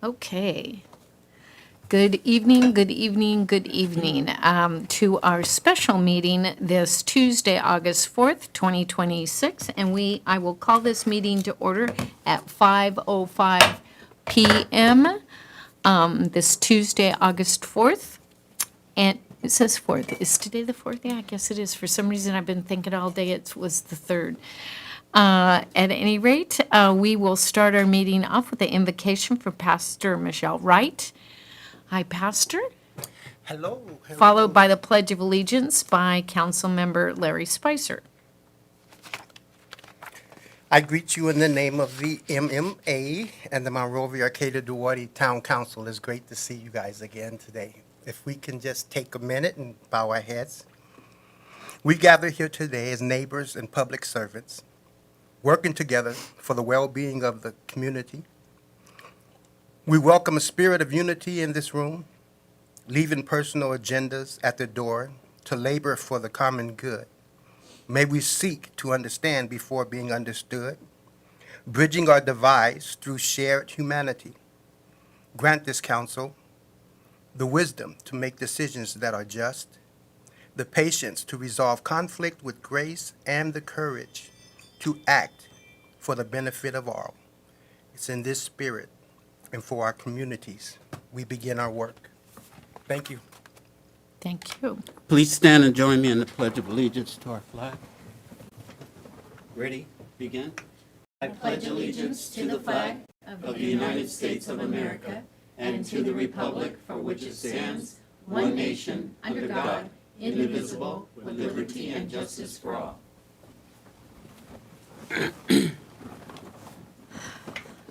Okay. Good evening, good evening, good evening to our special meeting this Tuesday, August 4th, 2026. And I will call this meeting to order at 5:05 PM this Tuesday, August 4th. And it says 4th. Is today the 4th? Yeah, I guess it is. For some reason, I've been thinking all day it was the 3rd. At any rate, we will start our meeting off with the invocation for Pastor Michelle Wright. Hi, Pastor. Hello. Followed by the Pledge of Allegiance by Councilmember Larry Spicer. I greet you in the name of the MMA and the Monrovia Arcata Duarte Town Council. It's great to see you guys again today. If we can just take a minute and bow our heads. We gather here today as neighbors and public servants, working together for the well-being of the community. We welcome a spirit of unity in this room, leaving personal agendas at the door to labor for the common good. May we seek to understand before being understood, bridging our divides through shared humanity. Grant this council the wisdom to make decisions that are just, the patience to resolve conflict with grace, and the courage to act for the benefit of all. It's in this spirit and for our communities we begin our work. Thank you. Thank you. Please stand and join me in the Pledge of Allegiance to our flag. Ready? Begin. I pledge allegiance to the flag of the United States of America and to the republic for which it stands, one nation, under God, indivisible, with liberty and justice for all.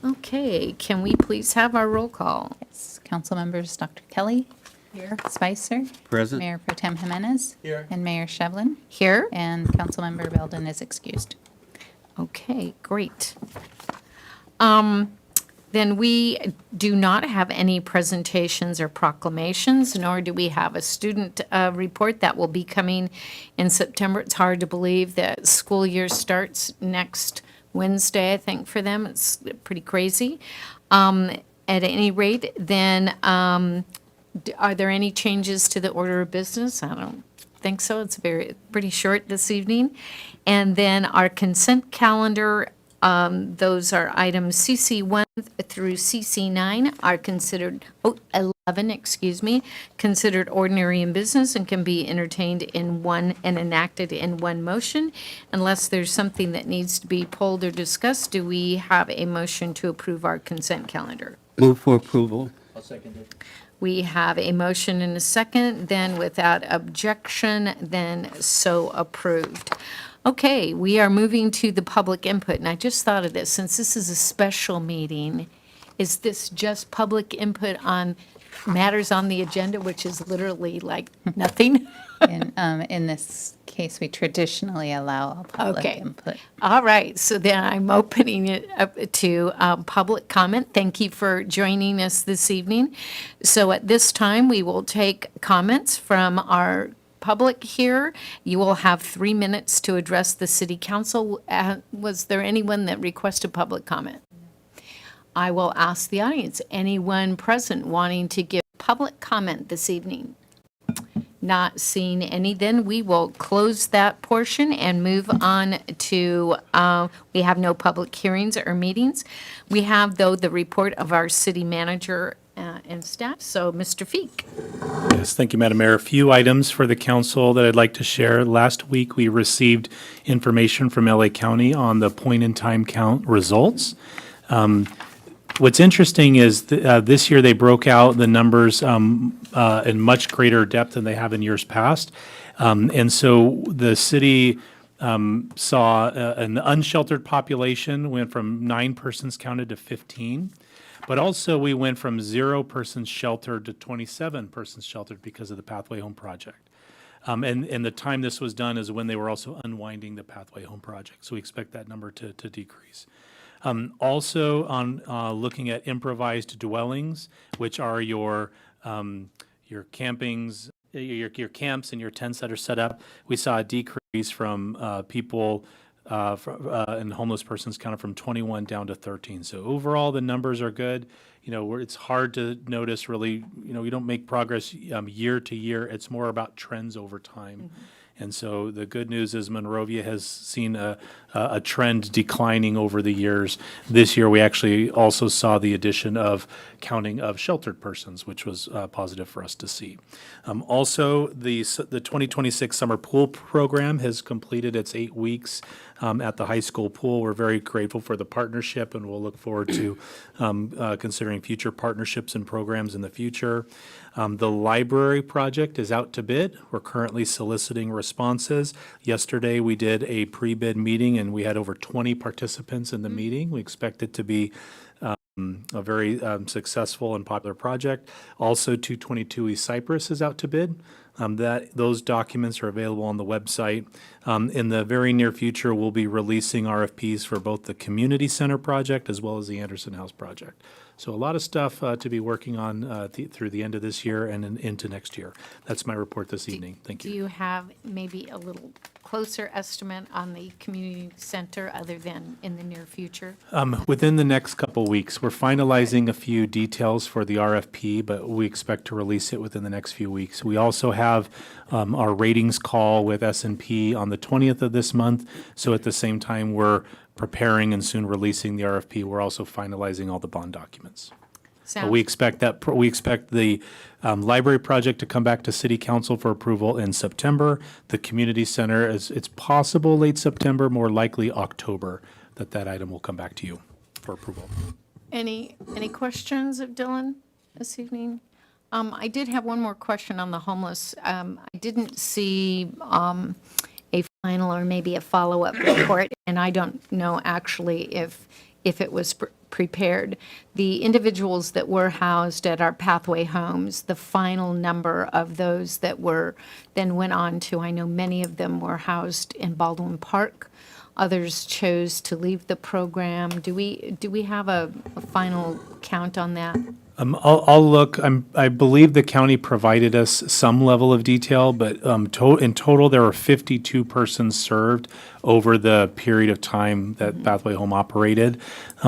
Okay, can we please have our roll call? Yes, council members Dr. Kelly. Here. Spicer. Present. Mayor Pro Tem Jimenez. Here. And Mayor Shevlin. Here? And Councilmember Belden is excused. Okay, great. Then we do not have any presentations or proclamations, nor do we have a student report that will be coming in September. It's hard to believe that school year starts next Wednesday, I think, for them. It's pretty crazy. At any rate, then, are there any changes to the order of business? I don't think so. It's pretty short this evening. And then our consent calendar, those are items CC1 through CC9 are considered, 11, considered ordinary in business and can be entertained in one and enacted in one motion. Unless there's something that needs to be pulled or discussed, do we have a motion to approve our consent calendar? Move for approval. We have a motion and a second, then without objection, then so approved. Okay, we are moving to the public input, and I just thought of this, since this is a special meeting, is this just public input on matters on the agenda, which is literally like nothing? In this case, we traditionally allow all public Okay. input. All right, so then I'm opening it up to public comment. Thank you for joining us this evening. So at this time, we will take comments from our public here. You will have 3 minutes to address the city council. Was there anyone that requested public comment? I will ask the audience, anyone present wanting to give public comment this evening? Not seeing any, then we will close that portion and move on to, we have no public hearings or meetings. We have, though, the report of our city manager and staff. So, Mr. Feek. Yes, thank you, Madam Mayor. A few items for the council that I'd like to share. Last week, we received information from LA County on the point-in-time count results. What's interesting is this year they broke out the numbers in much greater depth than they have in years past. And so the city saw an unsheltered population went from 9 persons counted to 15. But also we went from 0 persons sheltered to 27 persons sheltered because of the Pathway Home Project. And the time this was done is when they were also unwinding the Pathway Home Project. So we expect that number to decrease. Also on looking at improvised dwellings, which are your campings, your camps and your tents that are set up, we saw a decrease from people and homeless persons counted from 21 down to 13. So overall, the numbers are good. It's hard to notice really, we don't make progress year to year. It's more about trends over time. And so the good news is Monrovia has seen a trend declining over the years. This year, we actually also saw the addition of counting of sheltered persons, which was positive for us to see. Also, the 2026 summer pool program has completed its 8 weeks at the high school pool. We're very grateful for the partnership, and we'll look forward to considering future partnerships and programs in the future. The library project is out to bid. We're currently soliciting responses. Yesterday, we did a pre-bid meeting, and we had over 20 participants in the meeting. We expect it to be a very successful and popular project. Also, 222 East Cypress is out to bid. Those documents are available on the website. In the very near future, we'll be releasing RFPs for both the community center project as well as the Anderson House project. So a lot of stuff to be working on through the end of this year and into next year. That's my report this evening. Thank Do you. you have maybe a little closer estimate on the community center other than in the near future? Within the next couple weeks, we're finalizing a few details for the RFP, but we expect to release it within the next few weeks. We also have our ratings call with S&P on the 20th of this month. So at the same time, we're preparing and soon releasing the RFP. We're also finalizing all the bond documents. But we expect the library project to come back to City Council for approval in September. The community center, it's possible late September, more likely October, that item will come back to you for approval. Any questions of Dylan this evening? I did have one more question on the homeless. I didn't see a final or maybe a follow-up report, and I don't know actually if it was prepared. The individuals that were housed at our Pathway homes, the final number of those that were then went on to, I know many of them were housed in Baldwin Park. Others chose to leave the program. Do we have a final count on that? I'll look. I believe the county provided us some level of detail, but in total, there were 52 persons served over the period of time that Pathway Home operated.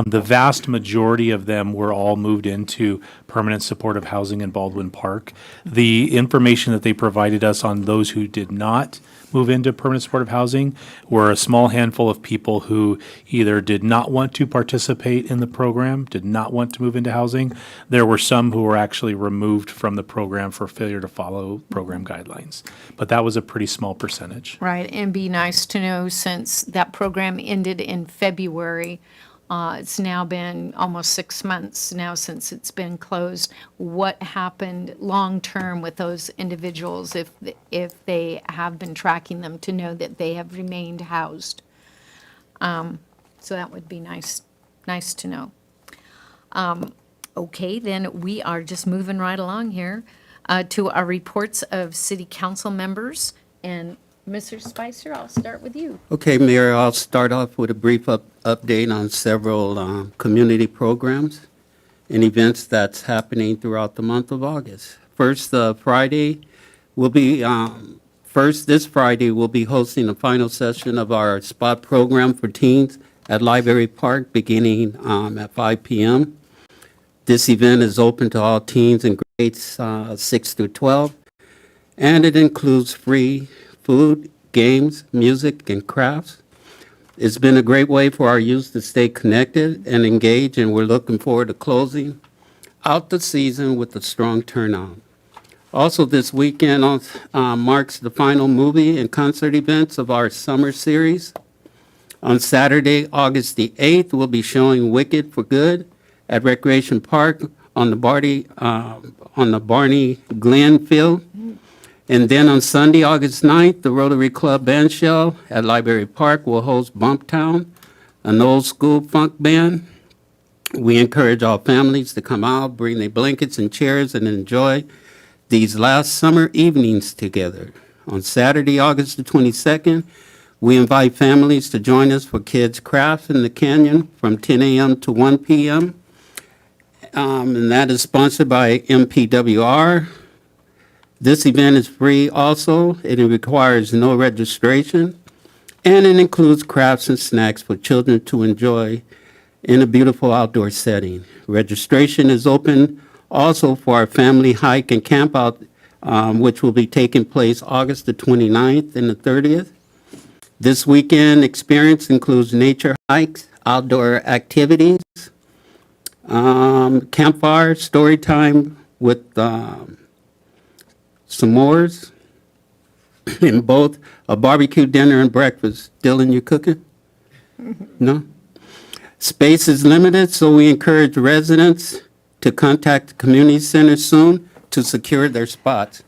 The vast majority of them were all moved into permanent supportive housing in Baldwin Park. The information that they provided us on those who did not move into permanent supportive housing were a small handful of people who either did not want to participate in the program, did not want to move into housing. There were some who were actually removed from the program for failure to follow program guidelines. But that was a pretty small percentage. Right, and be nice to know, since that program ended in February, it's now been almost 6 months now since it's been closed. What happened long-term with those individuals, if they have been tracking them, to know that they have remained housed? So that would be nice to know. Okay, then we are just moving right along here to our reports of city council members. And Mr. Spicer, I'll start with you. Okay, Mayor, I'll start off with a brief update on several community programs and events that's happening throughout the month of August. First, this Friday, we'll be hosting the final session of our SPOT program for teens at Library Park beginning at 5 p.m. This event is open to all teens in grades 6 through 12, and it includes free food, games, music, and crafts. It's been a great way for our youth to stay connected and engaged, and we're looking forward to closing out the season with a strong turnout. Also, this weekend marks the final movie and concert events of our summer series. On Saturday, August the 8th, we'll be showing Wicked for Good at Recreation Park on the Barney Glenn Field. And then on Sunday, August 9th, the Rotary Club Band Shell at Library Park will host Bumptown, an old school funk band. We encourage all families to come out, bring their blankets and chairs, and enjoy these last summer evenings together. On Saturday, August the 22nd, we invite families to join us for Kids Crafts in the Canyon from 10 a.m. to 1 p.m. And that is sponsored by MPWR. This event is free also. It requires no registration. and it includes crafts and snacks for children to enjoy in a beautiful outdoor setting. Registration is open also for our family hike and camp out, which will be taking place August the 29th and the 30th. This weekend experience includes nature hikes, outdoor activities, campfire, story time with s'mores, and both a barbecue dinner and breakfast. Dylan, you cooking? No? Space is limited, so we encourage residents to contact the community center soon to secure their spots.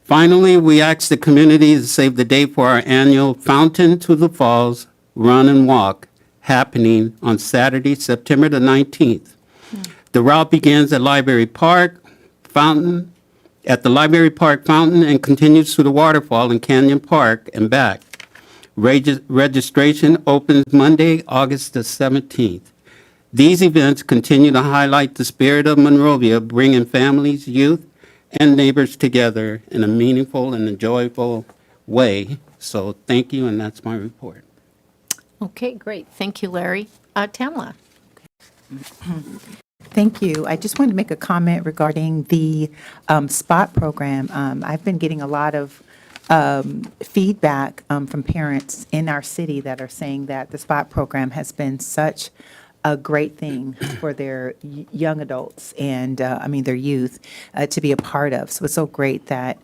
Finally, we ask the community to save the date for our annual Fountain to the Falls Run and Walk happening on Saturday, September the 19th. The route begins at Library Park Fountain, and continues to the waterfall in Canyon Park and back. Registration opens Monday, August the 17th. These events continue to highlight the spirit of Monrovia, bringing families, youth, and neighbors together in a meaningful and enjoyable way. So thank you, and that's my report. Okay, great. Thank you, Larry. Tamla? Thank you. I just wanted to make a comment regarding the SPOT program. I've been getting a lot of feedback from parents in our city that are saying that the SPOT program has been such a great thing for their young adults and, their youth to be a part of. So it's so great that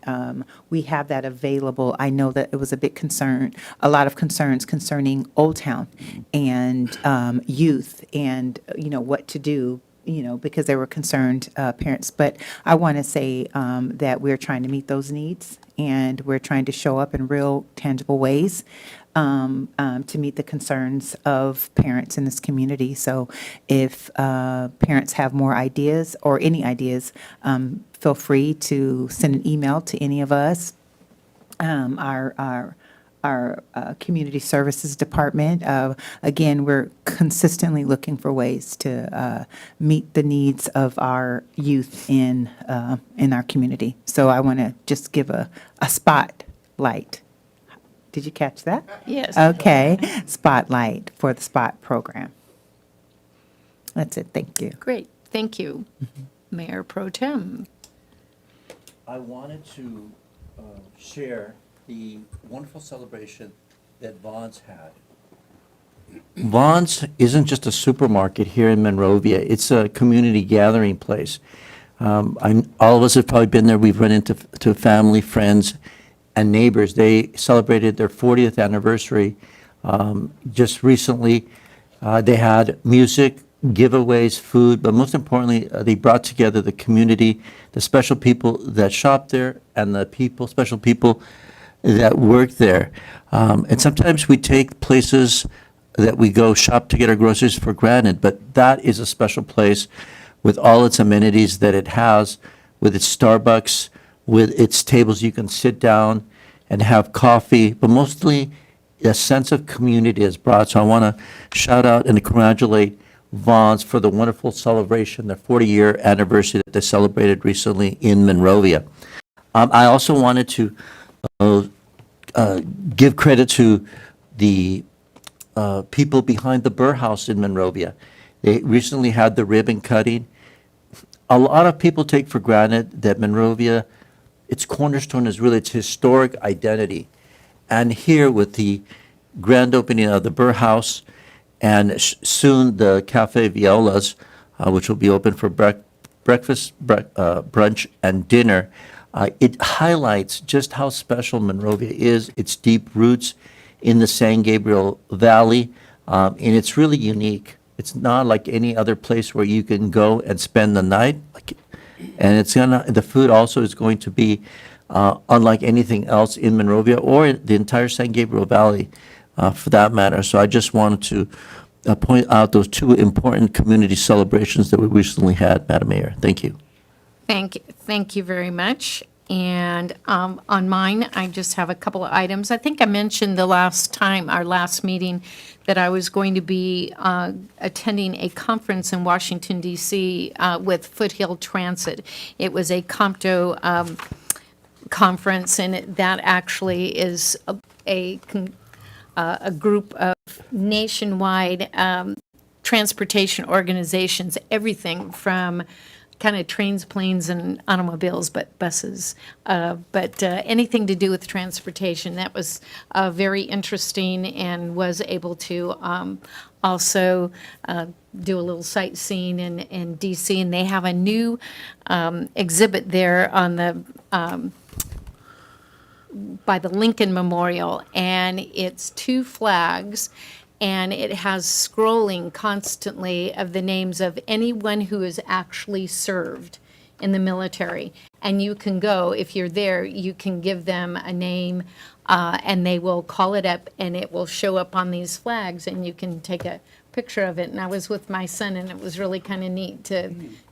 we have that available. I know that it was a lot of concerns concerning Old Town and youth and, what to do, because they were concerned parents. But I want to say that we're trying to meet those needs and we're trying to show up in real tangible ways to meet the concerns of parents in this community. So if parents have more ideas or any ideas, feel free to send an email to any of us. Our community services department. Again, we're consistently looking for ways to meet the needs of our youth in our community. So I want to just give a spotlight. Did you catch that? Yes. Okay, spotlight for the SPOT program. That's it. Thank you. Great. Thank you. Mayor Pro Tem. I wanted to share the wonderful celebration that Vaughn's had. Vaughn's isn't just a supermarket here in Monrovia. It's a community gathering place. All of us have probably been there. We've run into family, friends, and neighbors. They celebrated their 40th anniversary just recently. They had music, giveaways, food, but most importantly, they brought together the community, the special people that shop there, and the special people that work there. And sometimes we take places that we go shop to get our groceries for granted, but that is a special place with all its amenities that it has, with its Starbucks, with its tables you can sit down and have coffee, but mostly a sense of community is brought. So I want to shout out and congratulate Vaughn's for the wonderful celebration, their 40-year anniversary that they celebrated recently in Monrovia. I also wanted to give credit to the people behind the Burr House in Monrovia. They recently had the ribbon cutting. A lot of people take for granted that Monrovia, its cornerstone is really its historic identity. And here with the grand opening of the Burr House and soon the Cafe Viola's, which will be open for breakfast, brunch, and dinner, it highlights just how special Monrovia is, its deep roots in the San Gabriel Valley, and it's really unique. It's not like any other place where you can go and spend the night, and the food also is going to be unlike anything else in Monrovia or in the entire San Gabriel Valley, for that matter. So I just wanted to point out those two important community celebrations that we recently had, Madam Mayor. Thank you. Thank you very much. And on mine, I just have a couple of items. I think I mentioned our last meeting, that I was going to be attending a conference in Washington, D.C. With Foothill Transit. It was a Compto conference, and that actually is a group of nationwide transportation organizations, everything from kind of trains, planes, and automobiles, but buses. But anything to do with transportation, that was very interesting, and was able to also do a little sightseeing in DC. And they have a new exhibit there on the by the Lincoln Memorial, and it's 2 flags, and it has scrolling constantly of the names of anyone who has actually served in the military. And you can go, if you're there, you can give them a name, and they will call it up, and it will show up on these flags, and you can take a picture of it. And I was with my son, and it was really kind of neat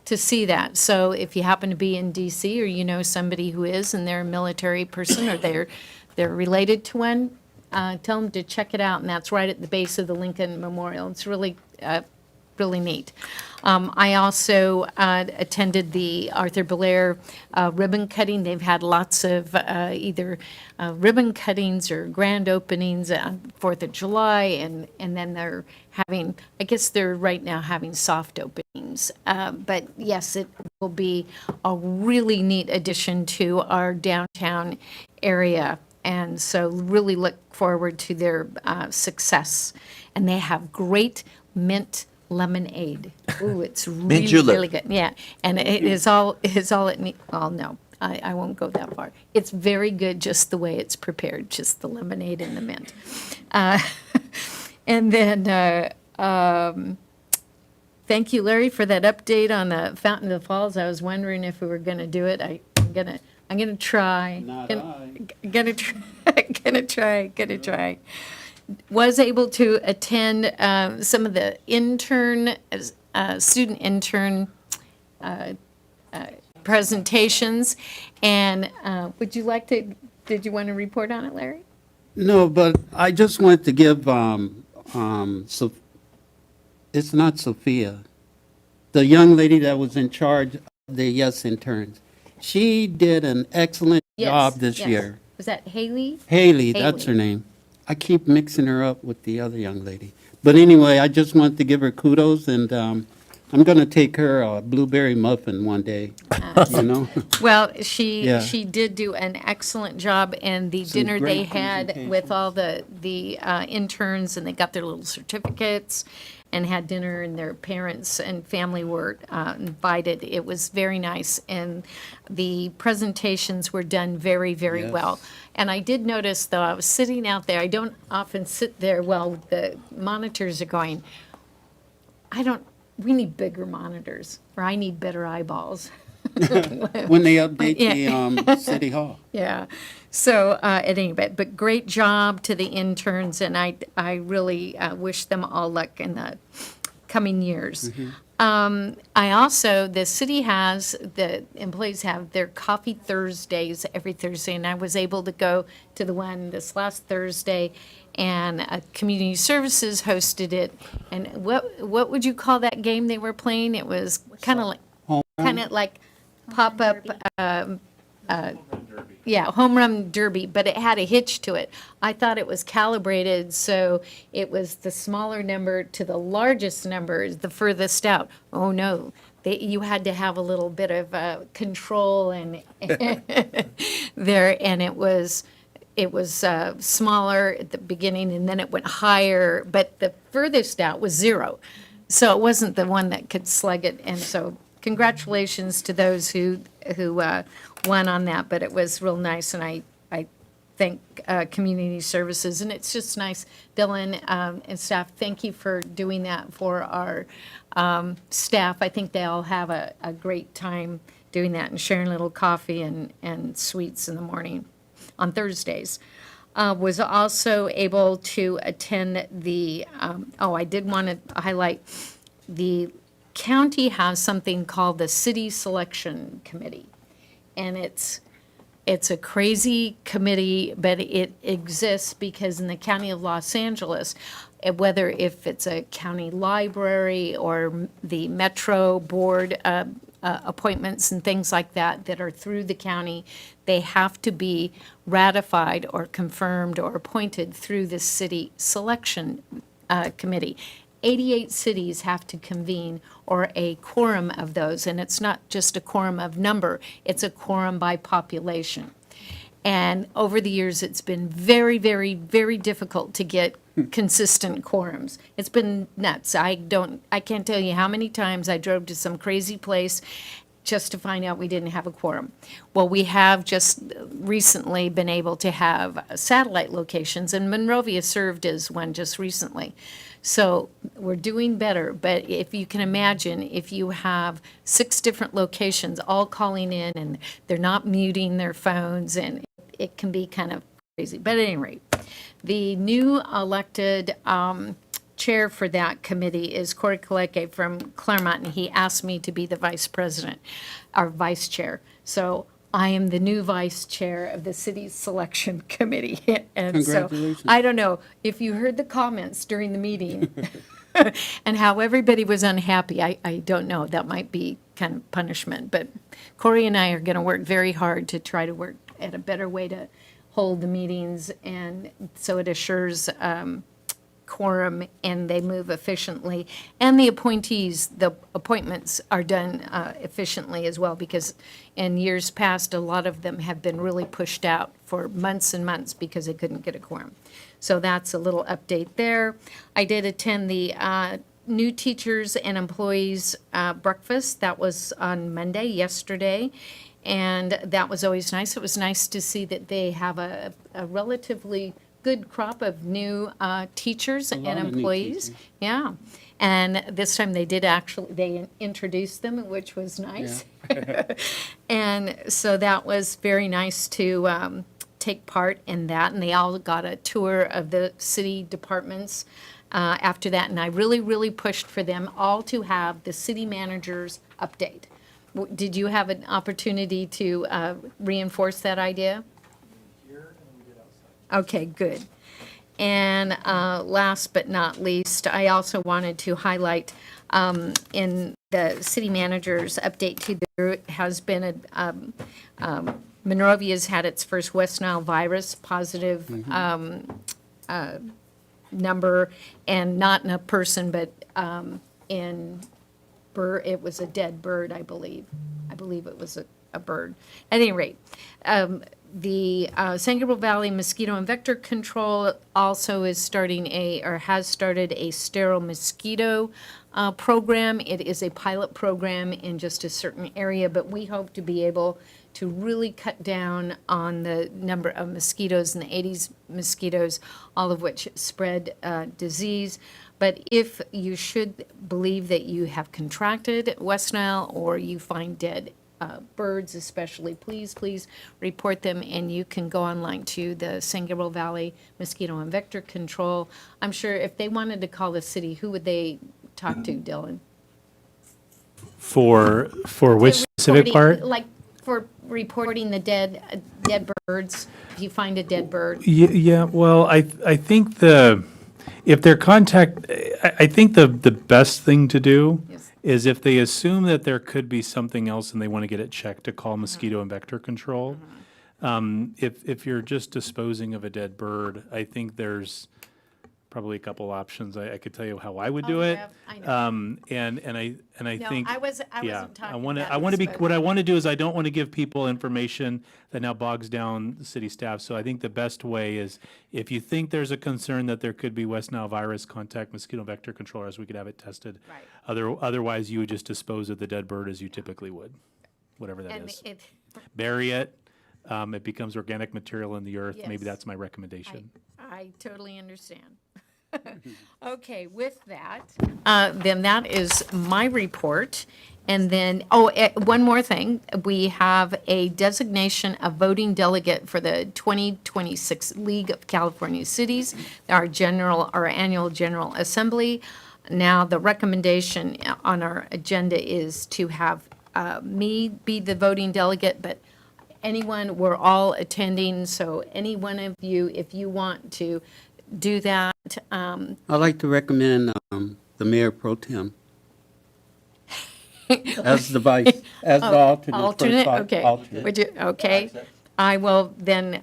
to see that. So if you happen to be in DC, or you know somebody who is, and they're a military person, or they're related to one, tell them to check it out. And that's right at the base of the Lincoln Memorial. It's really really neat. I also attended the Arthur Blair ribbon cutting. They've had lots of either ribbon cuttings or grand openings on 4th of July, and then they're having, I guess they're right now having soft openings. But yes, it will be a really neat addition to our downtown area. And so really look forward to their success. And they have great mint lemonade. Ooh, it's really, julep. really good. Yeah, and it is all it needs. Well, no, I won't go that far. It's very good just the way it's prepared, just the lemonade and the mint. And then, thank you, Larry, for that update on the Fountain of the Falls. I was wondering if we were going to do it. I'm gonna try. Not Gonna try. Was able to attend some of the student intern presentations. And did you want to report on it, Larry? No, but I just wanted to give, it's not Sophia, the young lady that was in charge of the Yes interns. She did an excellent job this year. Was that Haley? Haley, that's her name. I keep mixing her up with the other young lady. But anyway, I just wanted to give her kudos, and I'm going to take her a blueberry muffin one day, you know? Well, Yeah. she did do an excellent job, and the Some dinner they great had with all the interns, and they got their little certificates, and had dinner, and their parents and family were invited. It was very nice, and the presentations were done very, very well. And I did notice, though, I was sitting out there, I don't often sit there while the monitors are going. We need bigger monitors, or I need better eyeballs. When they update the City Hall. Yeah. So at any rate, but great job to the interns, and I really wish them all luck in the coming years. I also, the employees have their coffee Thursdays every Thursday, and I was able to go to the one this last Thursday, and Community Services hosted it. And what would you call that game they were playing? It was kind of like pop-up, home run derby, but it had a hitch to it. I thought it was calibrated, so it was the smaller number to the largest number, the furthest out. Oh, no. You had to have a little bit of control and there, and it was smaller at the beginning, and then it went higher, but the furthest out was 0. So it wasn't the one that could slug it, and so congratulations to those who won on that, but it was real nice, and I thank Community Services, and it's just nice. Dylan and staff, thank you for doing that for our staff. I think they all have a great time doing that and sharing a little coffee and sweets in the morning on Thursdays. Was also able to attend the, I did want to highlight, the county has something called the City Selection Committee. And it's a crazy committee, but it exists because in the county of Los Angeles, whether if it's a county library or the Metro Board appointments and things like that that are through the county, they have to be ratified or confirmed or appointed through the city selection committee. 88 cities have to convene, or a quorum of those, and it's not just a quorum of number, it's a quorum by population. And over the years, it's been very, very, very difficult to get consistent quorums. It's been nuts. I can't tell you how many times I drove to some crazy place just to find out we didn't have a quorum. Well, we have just recently been able to have satellite locations, and Monrovia served as one just recently. So we're doing better, but if you can imagine, if you have 6 different locations all calling in and they're not muting their phones, and it can be kind of crazy. But at any rate, the new elected chair for that committee is Corey Kaleke from Claremont, and he asked me to be the vice president, or vice chair. So I am the new vice chair of the city's selection committee. And so, Congratulations. I don't know if you heard the comments during the meeting and how everybody was unhappy. I don't know. That might be kind of punishment. But Corey and I are going to work very hard to try to work at a better way to hold the meetings, and so it assures quorum and they move efficiently. And the appointments are done efficiently as well, because in years past, a lot of them have been really pushed out for months and months because they couldn't get a quorum. So that's a little update there. I did attend the new teachers and employees breakfast. That was on Monday, yesterday. And that was always nice. It was nice to see that they have a relatively good crop of new teachers and lot of new employees. teachers. Yeah. And this time they introduced them, which was nice. And so that was very nice to take part in that. And they all got a tour of the city departments after that. And I really, really pushed for them all to have the city manager's update. Did you have an opportunity to reinforce that idea? Okay, good. And last but not least, I also wanted to highlight in the city manager's update to there has been Monrovia's had its first West Nile virus positive number, and not in a person, but in bird. It was a dead bird, I believe. I believe it was a bird. At any rate, the San Gabriel Valley Mosquito and Vector Control also is has started a sterile mosquito program. It is a pilot program in just a certain area, but we hope to be able to really cut down on the number of mosquitoes and the Aedes mosquitoes, all of which spread disease. But if you should believe that you have contracted West Nile, or you find dead birds especially, please report them, and you can go online to the San Gabriel Valley Mosquito and Vector Control. I'm sure if they wanted to call the city, who would they talk to, Dylan? For which specific part? Like for reporting the dead birds, if you find a dead bird. Yeah, well, I think if they're I think the best thing to do Yes. is, if they assume that there could be something else and they want to get it checked, to call mosquito and vector control. If you're just disposing of a dead bird, I think there's probably a couple options. I could tell you how I would do it. yeah, I know. And I No, think. I wasn't Yeah, talking I want about to, this, what I want to do is, I don't want to give people information that now bogs down the city staff. So I think the best way is, if you think there's a concern that there could be West Nile virus, contact mosquito vector controllers. We could have it tested. Right. Otherwise, you would just dispose of the dead bird as you typically would, whatever that And is. bury Bury it. It becomes organic material in the earth. Maybe Yes. that's my recommendation. I totally understand. Okay, with that, then that is my report. And then, one more thing. We have a designation of voting delegate for the 2026 League of California Cities, our annual General Assembly. Now, the recommendation on our agenda is to have me be the voting delegate, but we're all attending, so any one of you, if you want to do that. I'd like to recommend the Mayor Pro Tem. As the vice, as the alternate. for Alternate, spot- okay. alternate. Would you, okay. I will then,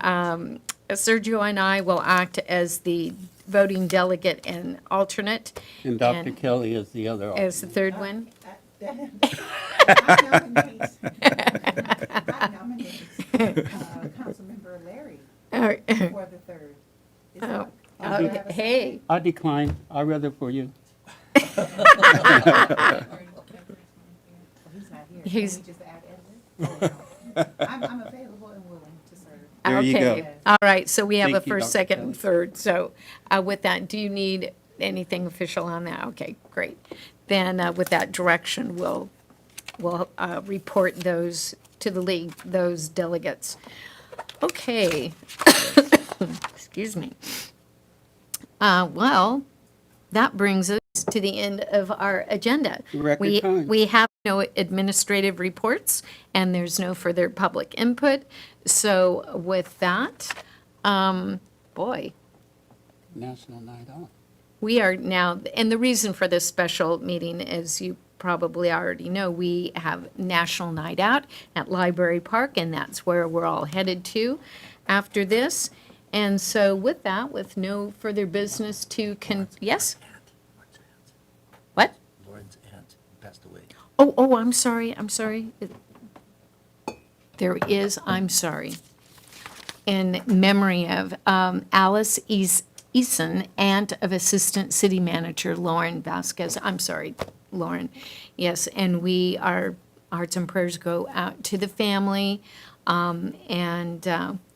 Sergio and I will act as the voting delegate and alternate. And Dr. Kelly is the other alternate. As the third one. I nominate Councilmember Larry for the third. Is that- Okay, hey, I decline. I'd rather for you. He's not here. Can we He's- just add Edward? I'm available and willing to serve. There you okay. go. All right, so we have a Thank you, first, Dr. second, Kelly. and third. So with that, do you need anything official on that? Okay, great. Then with that direction, we'll report those to the league, those delegates. Okay. Excuse me. Well, that brings us to the end of our agenda. Record time. We have no administrative reports, and there's no further public input. So with that, boy, National Night Out. we are now, and the reason for this special meeting, as you probably already know, we have National Night Out at Library Park, and that's where we're all headed to after this. And so with that, with no further business to, yes? What? Lauren's aunt passed away. Oh, I'm sorry. There is, I'm sorry. In memory of Alice Eason, aunt of Assistant City Manager Lauren Vasquez. I'm sorry, Lauren. Yes, and our hearts and prayers go out to the family, and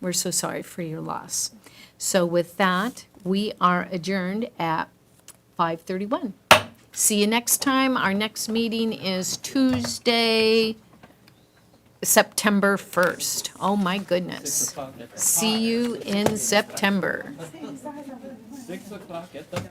we're so sorry for your loss. So with that, we are adjourned at 5:31. See you next time. Our next meeting is Tuesday, September 1st. Oh, my goodness. See you in September. 6 o'clock at the